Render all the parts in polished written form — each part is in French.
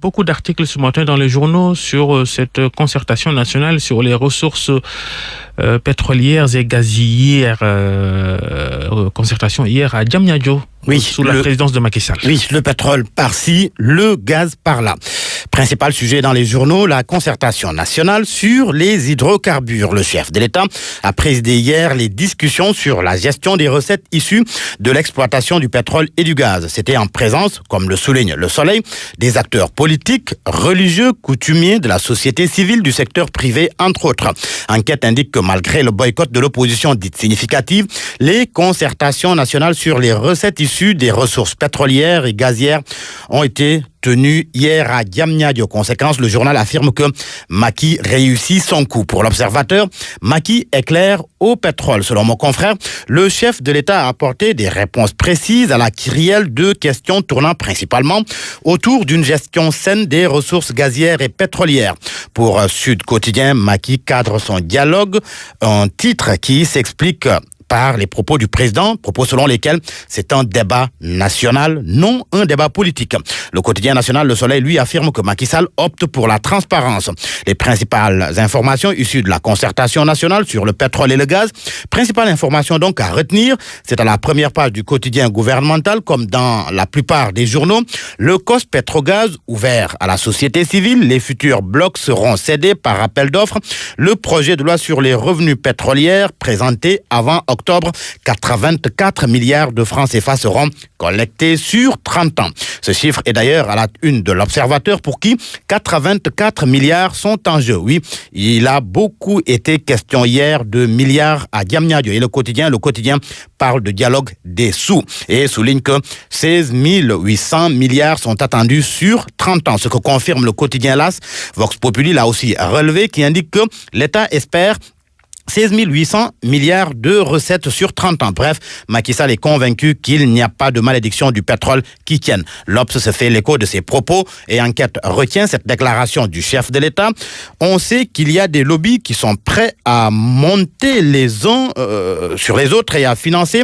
beaucoup d'articles ce matin dans les journaux sur cette concertation nationale sur les ressources pétrolières et gazières. Concertation hier à Diamniadio, sous la présidence de Macky Sall. Oui, le pétrole par-ci, le gaz par-là. Principal sujet dans les journaux, la concertation nationale sur les hydrocarbures. Le chef de l'État a présidé hier les discussions sur la gestion des recettes issues de l'exploitation du pétrole et du gaz. C'était en présence, comme le souligne Le Soleil, des acteurs politiques, religieux, coutumiers, de la société civile, du secteur privé, entre autres. Enquête indique que malgré le boycott de l'opposition dite significative, les concertations nationales sur les recettes issues des ressources pétrolières et gazières ont été tenues hier à Diamniadio. Conséquence, le journal affirme que Macky réussit son coup. Pour l'Observateur, Macky est clair au pétrole. Selon mon confrère, le chef de l'État a apporté des réponses précises à la kyrielle de questions tournant principalement autour d'une gestion saine des ressources gazières et pétrolières. Pour Sud Quotidien, Macky cadre son dialogue, un titre qui s'explique par les propos du président, propos selon lesquels c'est un débat national, non un débat politique. Le quotidien national Le Soleil, lui, affirme que Macky Sall opte pour la transparence. Les principales informations issues de la concertation nationale sur le pétrole et le gaz, principale information donc à retenir, c'est à la première page du quotidien gouvernemental, comme dans la plupart des journaux, le COS Pétrogaz ouvert à la société civile, les futurs blocs seront cédés par appel d'offres, le projet de loi sur les revenus pétroliers présenté avant octobre, 84 milliards de francs CFA seront collectés sur 30 ans. Ce chiffre est d'ailleurs à la une de l'Observateur pour qui 84 milliards sont en jeu. Oui, il a beaucoup été question hier de milliards à Diamniadio et le quotidien parle de dialogue des sous et souligne que 16 800 milliards sont attendus sur 30 ans. Ce que confirme le quotidien LAS, Vox Populi l'a aussi relevé, qui indique que l'État espère 16 800 milliards de recettes sur 30 ans. Bref, Macky Sall est convaincu qu'il n'y a pas de malédiction du pétrole qui tienne. L'Obs se fait l'écho de ses propos et Enquête retient cette déclaration du chef de l'État. On sait qu'il y a des lobbies qui sont prêts à monter les uns sur les autres et à financer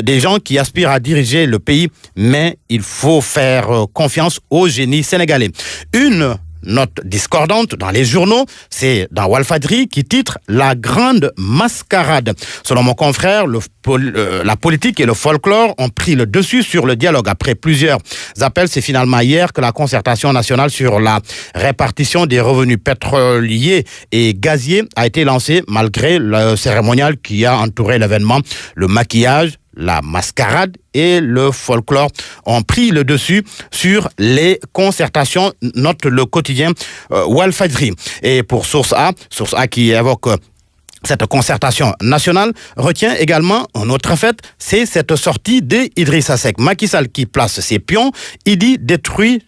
des gens qui aspirent à diriger le pays, mais il faut faire confiance au génie sénégalais. Une note discordante dans les journaux, c'est dans Walfadjri qui titre « La grande mascarade ». Selon mon confrère, la politique et le folklore ont pris le dessus sur le dialogue. Après plusieurs appels, c'est finalement hier que la concertation nationale sur la répartition des revenus pétroliers et gaziers a été lancée malgré le cérémonial qui a entouré l'événement. Le maquillage, la mascarade et le folklore ont pris le dessus sur les concertations, note le quotidien Walfadjri. Et pour Source A qui évoque cette concertation nationale, retient également un autre fait, c'est cette sortie d'Idrissa Seck. Macky Sall qui place ses pions, il dit détruit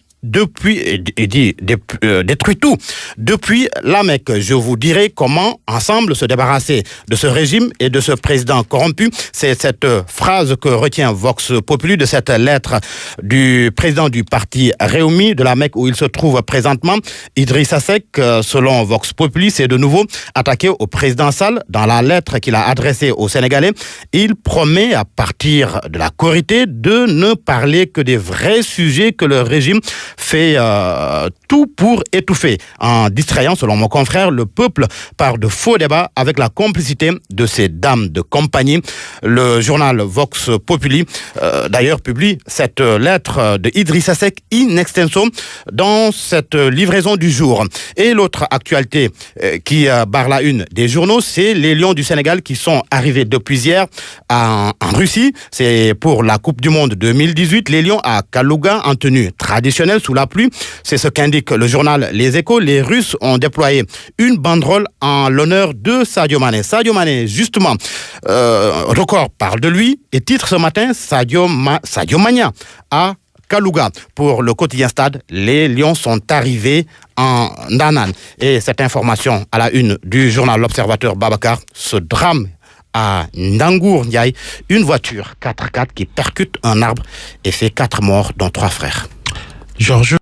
tout. Depuis la Mecque, je vous dirai comment ensemble se débarrasser de ce régime et de ce président corrompu. C'est cette phrase que retient Vox Populi de cette lettre du président du parti Réumi de la Mecque où il se trouve présentement. Idrissa Seck, selon Vox Populi, c'est de nouveau attaqué au président Sall. Dans la lettre qu'il a adressée aux Sénégalais, il promet à partir de la Korité de ne parler que des vrais sujets que le régime fait tout pour étouffer. En distrayant, selon mon confrère, le peuple par de faux débats avec la complicité de ces dames de compagnie. Le journal Vox Populi, d'ailleurs, publie cette lettre de Idrissa Seck in extenso dans cette livraison du jour. Et l'autre actualité qui barre la une des journaux, c'est les Lions du Sénégal qui sont arrivés depuis hier en Russie. C'est pour la Coupe du Monde 2018. Les Lions à Kalouga en tenue traditionnelle sous la pluie. C'est ce qu'indique le journal Les Échos. Les Russes ont déployé une banderole en l'honneur de Sadio Mané. Sadio Mané, justement, Record parle de lui et titre ce matin Sadio Mania à Kalouga. Pour le quotidien Stade, les Lions sont arrivés en Danan. Et cette information à la une du journal L'Observateur Babacar, ce drame à Ndangour Ndiaye, une voiture 4x4 qui percute un arbre et fait 4 morts, dont 3 frères. Georges